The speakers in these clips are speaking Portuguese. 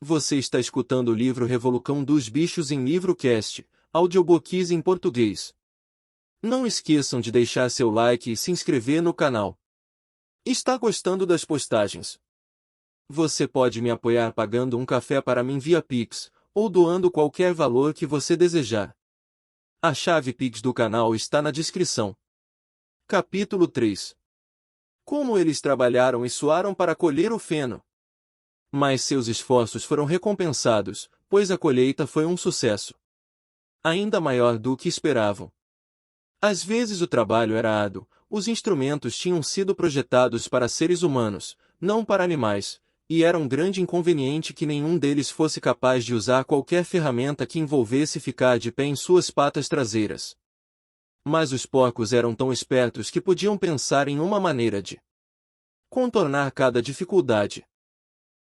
Você está escutando o livro Revolução dos Bichos em Livrocast, audiobooks em português. Não esqueçam de deixar seu like e se inscrever no canal. Está gostando das postagens? Você pode me apoiar pagando um café para mim via Pix, ou doando qualquer valor que você desejar. A chave Pix do canal está na descrição. Capítulo 3. Como eles trabalharam e suaram para colher o feno. Mas seus esforços foram recompensados, pois a colheita foi um sucesso. Ainda maior do que esperavam. Às vezes o trabalho era árduo, os instrumentos tinham sido projetados para seres humanos, não para animais, e era um grande inconveniente que nenhum deles fosse capaz de usar qualquer ferramenta que envolvesse ficar de pé em suas patas traseiras. Mas os porcos eram tão espertos que podiam pensar em uma maneira de contornar cada dificuldade.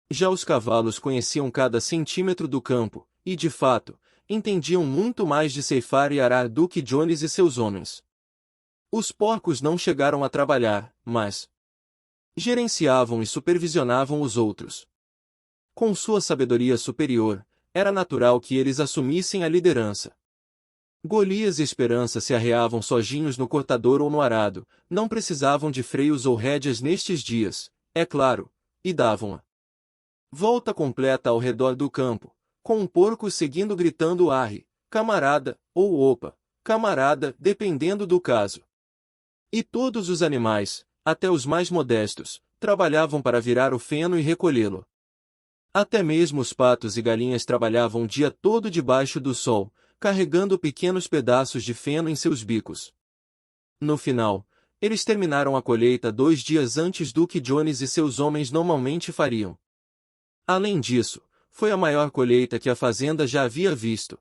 Já os cavalos conheciam cada centímetro do campo, e de fato, entendiam muito mais de ceifar e arar do que Jones e seus homens. Os porcos não chegaram a trabalhar, mas gerenciavam e supervisionavam os outros. Com sua sabedoria superior, era natural que eles assumissem a liderança. Golias e Esperança se arreavam sozinhos no cortador ou no arado, não precisavam de freios ou rédeas nestes dias, é claro, e davam-a volta completa ao redor do campo, com um porco seguindo gritando arre, camarada, ou opa, camarada, dependendo do caso. E todos os animais, até os mais modestos, trabalhavam para virar o feno e recolhê-lo. Até mesmo os patos e galinhas trabalhavam o dia todo debaixo do sol, carregando pequenos pedaços de feno em seus bicos. No final, eles terminaram a colheita 2 dias antes do que Jones e seus homens normalmente fariam. Além disso, foi a maior colheita que a fazenda já havia visto.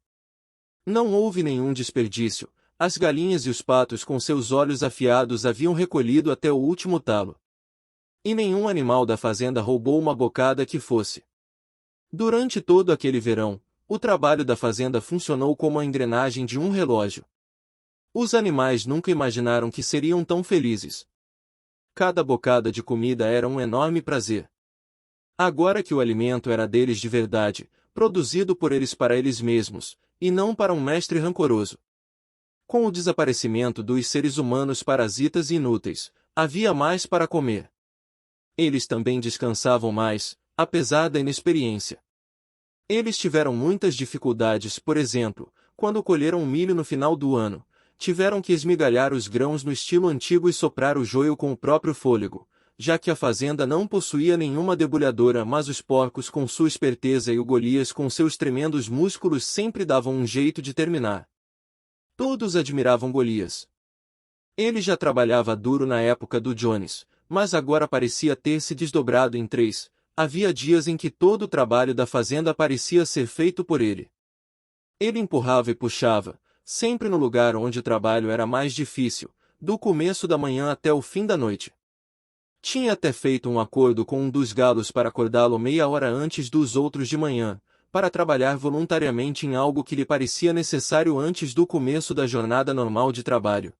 Não houve nenhum desperdício, as galinhas e os patos com seus olhos afiados haviam recolhido até o último talo. E nenhum animal da fazenda roubou uma bocada que fosse. Durante todo aquele verão, o trabalho da fazenda funcionou como a engrenagem de um relógio. Os animais nunca imaginaram que seriam tão felizes. Cada bocada de comida era um enorme prazer. Agora que o alimento era deles de verdade, produzido por eles para eles mesmos, e não para um mestre rancoroso. Com o desaparecimento dos seres humanos parasitas e inúteis, havia mais para comer. Eles também descansavam mais, apesar da inexperiência. Eles tiveram muitas dificuldades, por exemplo, quando colheram milho no final do ano, tiveram que esmigalhar os grãos no estilo antigo e soprar o joio com o próprio fôlego, já que a fazenda não possuía nenhuma debulhadora, mas os porcos com sua esperteza e o Golias com seus tremendos músculos sempre davam um jeito de terminar. Todos admiravam Golias. Ele já trabalhava duro na época do Jones, mas agora parecia ter se desdobrado em 3. Havia dias em que todo o trabalho da fazenda parecia ser feito por ele. Ele empurrava e puxava, sempre no lugar onde o trabalho era mais difícil, do começo da manhã até o fim da noite. Tinha até feito um acordo com um dos galos para acordá-lo meia hora antes dos outros de manhã, para trabalhar voluntariamente em algo que lhe parecia necessário antes do começo da jornada normal de trabalho.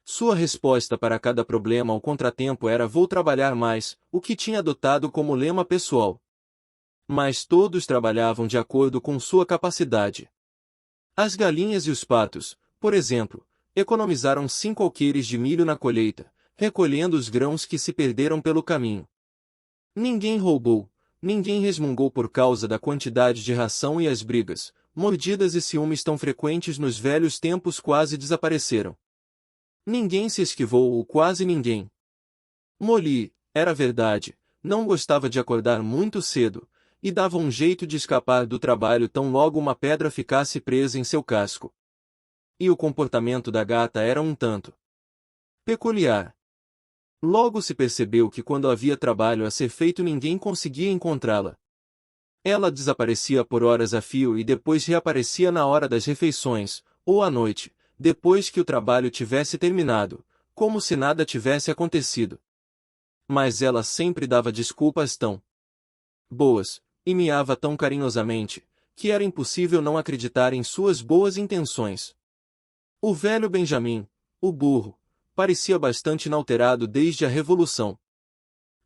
Sua resposta para cada problema ou contratempo era "vou trabalhar mais", o que tinha adotado como lema pessoal. Mas todos trabalhavam de acordo com sua capacidade. As galinhas e os patos, por exemplo, economizaram 5 alqueires de milho na colheita, recolhendo os grãos que se perderam pelo caminho. Ninguém roubou, ninguém resmungou por causa da quantidade de ração e as brigas, mordidas e ciúmes tão frequentes nos velhos tempos quase desapareceram. Ninguém se esquivou ou quase ninguém. Molly, era verdade, não gostava de acordar muito cedo, e dava um jeito de escapar do trabalho tão logo uma pedra ficasse presa em seu casco. E o comportamento da gata era um tanto peculiar. Logo se percebeu que quando havia trabalho a ser feito ninguém conseguia encontrá-la. Ela desaparecia por horas a fio e depois reaparecia na hora das refeições, ou à noite, depois que o trabalho tivesse terminado, como se nada tivesse acontecido. Mas ela sempre dava desculpas tão boas, e miava tão carinhosamente, que era impossível não acreditar em suas boas intenções. O velho Benjamin, o burro, parecia bastante inalterado desde a Revolução.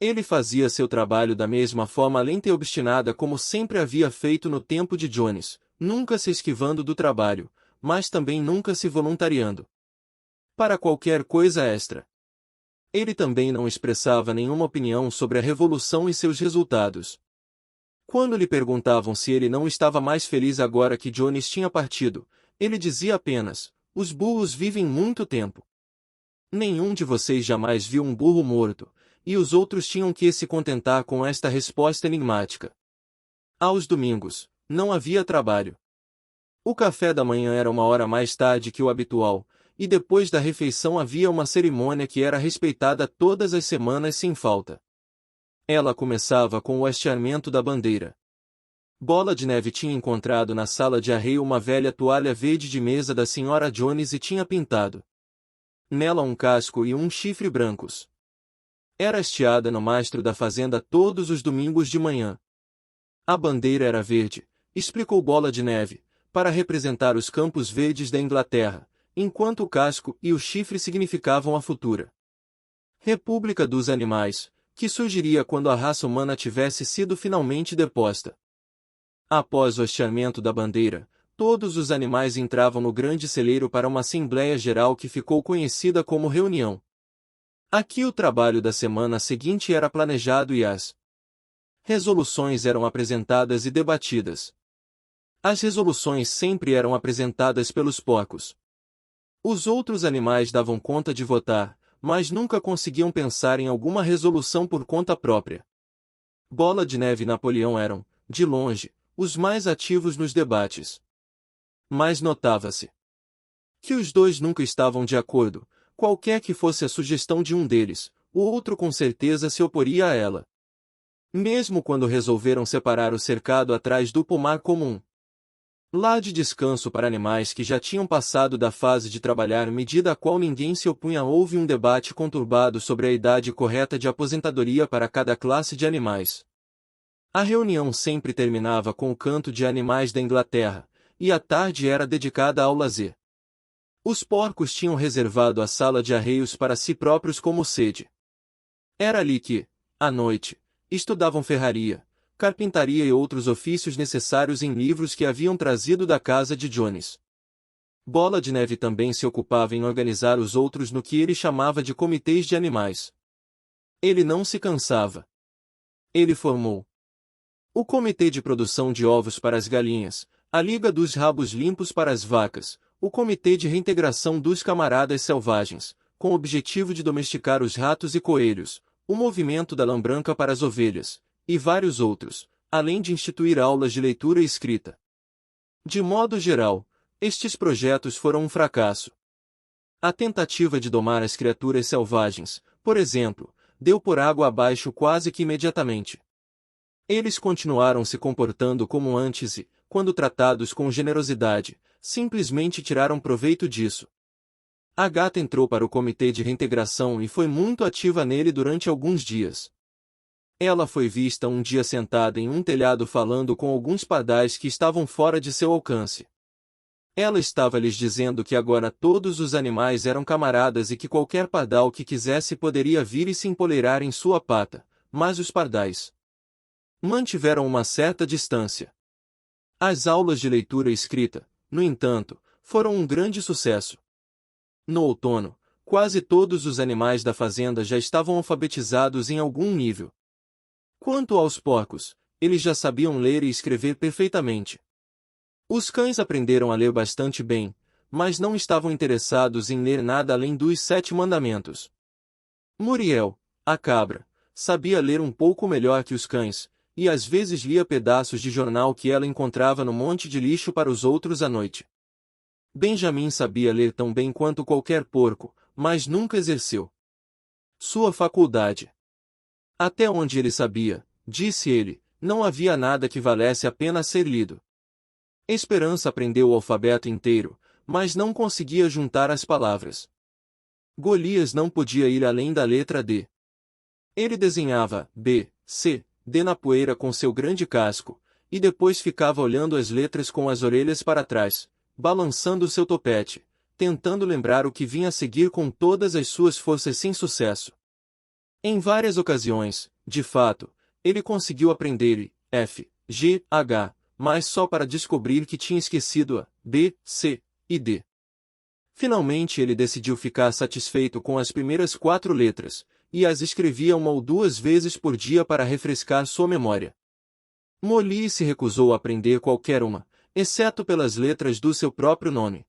Ele fazia seu trabalho da mesma forma lenta e obstinada como sempre havia feito no tempo de Jones, nunca se esquivando do trabalho, mas também nunca se voluntariando para qualquer coisa extra. Ele também não expressava nenhuma opinião sobre a revolução e seus resultados. Quando lhe perguntavam se ele não estava mais feliz agora que Jones tinha partido, ele dizia apenas: "Os burros vivem muito tempo. Nenhum de vocês jamais viu um burro morto", e os outros tinham que se contentar com esta resposta enigmática. Aos domingos, não havia trabalho. O café da manhã era uma hora mais tarde que o habitual, e depois da refeição havia uma cerimônia que era respeitada todas as semanas sem falta. Ela começava com o hasteamento da bandeira. Bola de Neve tinha encontrado na sala de arreio uma velha toalha verde de mesa da Sra. Jones e tinha pintado nela um casco e um chifre brancos. Era hasteada no mastro da fazenda todos os domingos de manhã. A bandeira era verde, explicou Bola de Neve, para representar os campos verdes da Inglaterra, enquanto o casco e o chifre significavam a futura República dos Animais, que surgiria quando a raça humana tivesse sido finalmente deposta. Após o hasteamento da bandeira, todos os animais entravam no grande celeiro para uma assembleia geral que ficou conhecida como reunião. Aqui o trabalho da semana seguinte era planejado e as resoluções eram apresentadas e debatidas. As resoluções sempre eram apresentadas pelos porcos. Os outros animais davam conta de votar, mas nunca conseguiam pensar em alguma resolução por conta própria. Bola de Neve e Napoleão eram, de longe, os mais ativos nos debates. Mas notava-se que os dois nunca estavam de acordo, qualquer que fosse a sugestão de um deles, o outro com certeza se oporia a ela. Mesmo quando resolveram separar o cercado atrás do pomar comum, lá de descanso para animais que já tinham passado da fase de trabalhar, medida a qual ninguém se opunha, houve um debate conturbado sobre a idade correta de aposentadoria para cada classe de animais. A reunião sempre terminava com o canto de animais da Inglaterra, e a tarde era dedicada ao lazer. Os porcos tinham reservado a sala de arreios para si próprios como sede. Era ali que, à noite, estudavam ferraria, carpintaria e outros ofícios necessários em livros que haviam trazido da casa de Jones. Bola de Neve também se ocupava em organizar os outros no que ele chamava de comitês de animais. Ele não se cansava. Ele formou o Comitê de Produção de Ovos para as Galinhas, a Liga dos Rabos Limpos para as Vacas, o Comitê de Reintegração dos Camaradas Selvagens, com o objetivo de domesticar os ratos e coelhos, o Movimento da Lã Branca para as Ovelhas, e vários outros, além de instituir aulas de leitura e escrita. De modo geral, estes projetos foram um fracasso. A tentativa de domar as criaturas selvagens, por exemplo, deu por água abaixo quase que imediatamente. Eles continuaram se comportando como antes e, quando tratados com generosidade, simplesmente tiraram proveito disso. A gata entrou para o comitê de reintegração e foi muito ativa nele durante alguns dias. Ela foi vista um dia sentada em um telhado falando com alguns pardais que estavam fora de seu alcance. Ela estava lhes dizendo que agora todos os animais eram camaradas e que qualquer pardal que quisesse poderia vir e se empoleirar em sua pata, mas os pardais mantiveram uma certa distância. As aulas de leitura e escrita, no entanto, foram um grande sucesso. No outono, quase todos os animais da fazenda já estavam alfabetizados em algum nível. Quanto aos porcos, eles já sabiam ler e escrever perfeitamente. Os cães aprenderam a ler bastante bem, mas não estavam interessados em ler nada além dos 7 mandamentos. Muriel, a cabra, sabia ler um pouco melhor que os cães, e às vezes lia pedaços de jornal que ela encontrava no monte de lixo para os outros à noite. Benjamin sabia ler tão bem quanto qualquer porco, mas nunca exerceu sua faculdade. Até onde ele sabia, disse ele, não havia nada que valesse a pena ser lido. Esperança aprendeu o alfabeto inteiro, mas não conseguia juntar as palavras. Golias não podia ir além da letra D. Ele desenhava B, C, D na poeira com seu grande casco, e depois ficava olhando as letras com as orelhas para trás, balançando seu topete, tentando lembrar o que vinha a seguir com todas as suas forças sem sucesso. Em várias ocasiões, de fato, ele conseguiu aprender I, F, G, H, mas só para descobrir que tinha esquecido a B, C e D. Finalmente ele decidiu ficar satisfeito com as primeiras 4 letras, e as escrevia 1 ou 2 vezes por dia para refrescar sua memória. Molly se recusou a aprender qualquer uma, exceto pelas letras do seu próprio nome.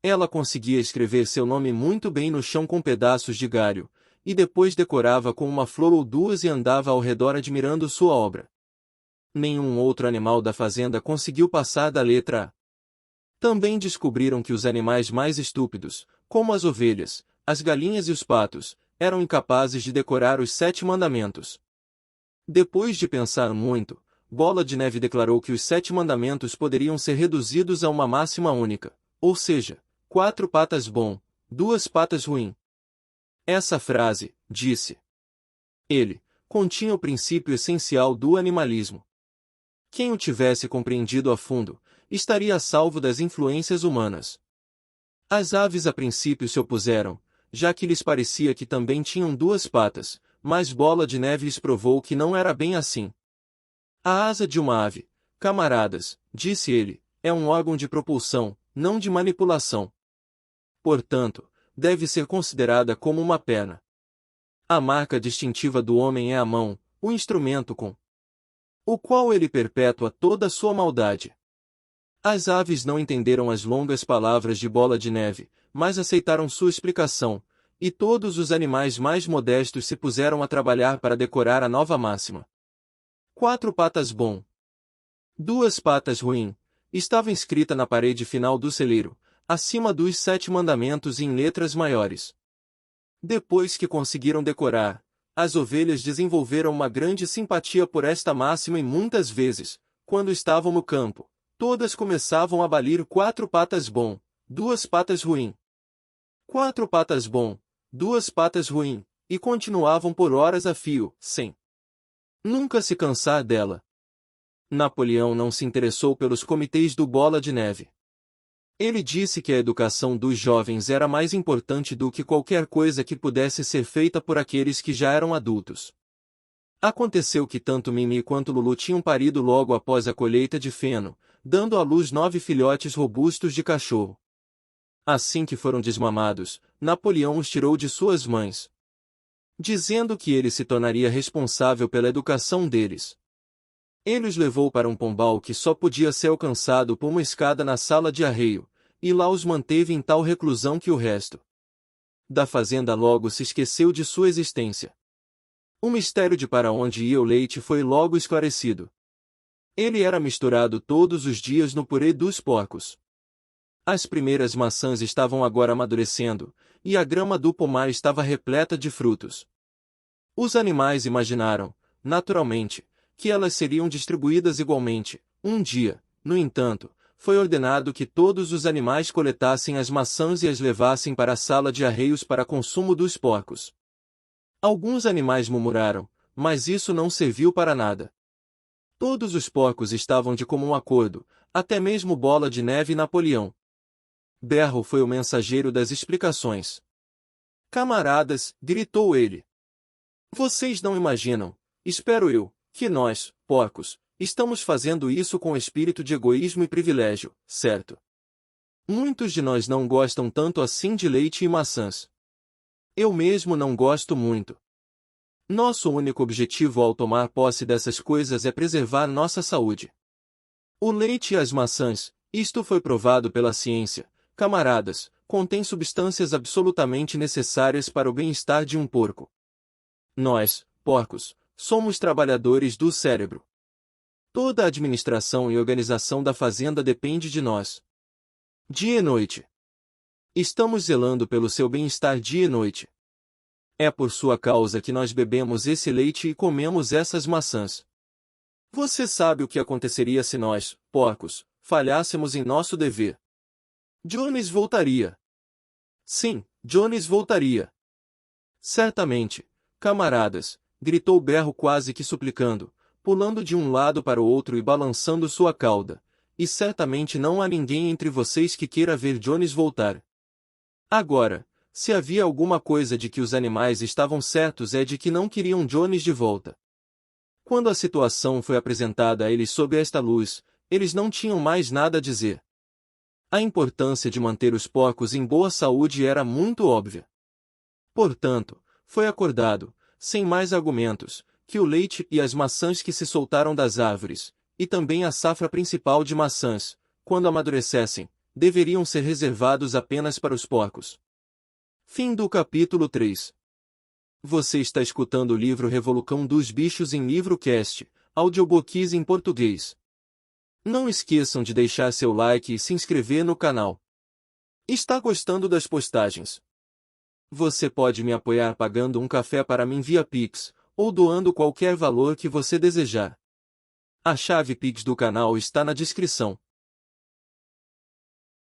Ela conseguia escrever seu nome muito bem no chão com pedaços de galho, e depois decorava com uma flor ou 2 e andava ao redor admirando sua obra. Nenhum outro animal da fazenda conseguiu passar da letra A. Também descobriram que os animais mais estúpidos, como as ovelhas, as galinhas e os patos, eram incapazes de decorar os 7 mandamentos. Depois de pensar muito, Bola de Neve declarou que os 7 mandamentos poderiam ser reduzidos a uma máxima única, ou seja, 4 patas bom, 2 patas ruim. Essa frase, disse ele, continha o princípio essencial do animalismo. Quem o tivesse compreendido a fundo, estaria a salvo das influências humanas. As aves a princípio se opuseram, já que lhes parecia que também tinham 2 patas, mas Bola de Neve lhes provou que não era bem assim. A asa de uma ave, camaradas, disse ele, é um órgão de propulsão, não de manipulação. Portanto, deve ser considerada como uma perna. A marca distintiva do homem é a mão, o instrumento com o qual ele perpetua toda a sua maldade. As aves não entenderam as longas palavras de Bola de Neve, mas aceitaram sua explicação, e todos os animais mais modestos se puseram a trabalhar para decorar a nova máxima. 4 patas bom, 2 patas ruim, estava inscrita na parede final do celeiro, acima dos 7 mandamentos em letras maiores. Depois que conseguiram decorar, as ovelhas desenvolveram uma grande simpatia por esta máxima e muitas vezes, quando estavam no campo, todas começavam a balir 4 patas bom, 2 patas ruim. 4 patas bom, 2 patas ruim, e continuavam por horas a fio, sem nunca se cansar dela. Napoleão não se interessou pelos comitês do Bola de Neve. Ele disse que a educação dos jovens era mais importante do que qualquer coisa que pudesse ser feita por aqueles que já eram adultos. Aconteceu que tanto Mimi quanto Lulu tinham parido logo após a colheita de feno, dando à luz 9 filhotes robustos de cachorro. Assim que foram desmamados, Napoleão os tirou de suas mães, dizendo que ele se tornaria responsável pela educação deles. Ele os levou para um pombal que só podia ser alcançado por uma escada na sala de arreio, e lá os manteve em tal reclusão que o resto da fazenda logo se esqueceu de sua existência. O mistério de para onde ia o leite foi logo esclarecido. Ele era misturado todos os dias no purê dos porcos. As primeiras maçãs estavam agora amadurecendo, e a grama do pomar estava repleta de frutos. Os animais imaginaram, naturalmente, que elas seriam distribuídas igualmente. Um dia, no entanto, foi ordenado que todos os animais coletassem as maçãs e as levassem para a sala de arreios para consumo dos porcos. Alguns animais murmuraram, mas isso não serviu para nada. Todos os porcos estavam de comum acordo, até mesmo Bola de Neve e Napoleão. Berro foi o mensageiro das explicações. Camaradas, gritou ele. Vocês não imaginam, espero eu, que nós, porcos, estamos fazendo isso com espírito de egoísmo e privilégio, certo? Muitos de nós não gostam tanto assim de leite e maçãs. Eu mesmo não gosto muito. Nosso único objetivo ao tomar posse dessas coisas é preservar nossa saúde. O leite e as maçãs, isto foi provado pela ciência, camaradas, contém substâncias absolutamente necessárias para o bem-estar de um porco. Nós, porcos, somos trabalhadores do cérebro. Toda a administração e organização da fazenda depende de nós. Dia e noite. Estamos zelando pelo seu bem-estar dia e noite. É por sua causa que nós bebemos esse leite e comemos essas maçãs. Você sabe o que aconteceria se nós, porcos, falhássemos em nosso dever? Jones voltaria. Sim, Jones voltaria. Certamente, camaradas, gritou Berro quase que suplicando, pulando de um lado para o outro e balançando sua cauda, e certamente não há ninguém entre vocês que queira ver Jones voltar. Agora, se havia alguma coisa de que os animais estavam certos é de que não queriam Jones de volta. Quando a situação foi apresentada a eles sob esta luz, eles não tinham mais nada a dizer. A importância de manter os porcos em boa saúde era muito óbvia. Portanto, foi acordado, sem mais argumentos, que o leite e as maçãs que se soltaram das árvores, e também a safra principal de maçãs, quando amadurecessem, deveriam ser reservados apenas para os porcos. Fim do capítulo 3. Você está escutando o livro Revolução dos Bichos em Livrocast, audiobooks em português. Não esqueçam de deixar seu like e se inscrever no canal. Está gostando das postagens? Você pode me apoiar pagando um café para mim via Pix, ou doando qualquer valor que você desejar. A chave Pix do canal está na descrição.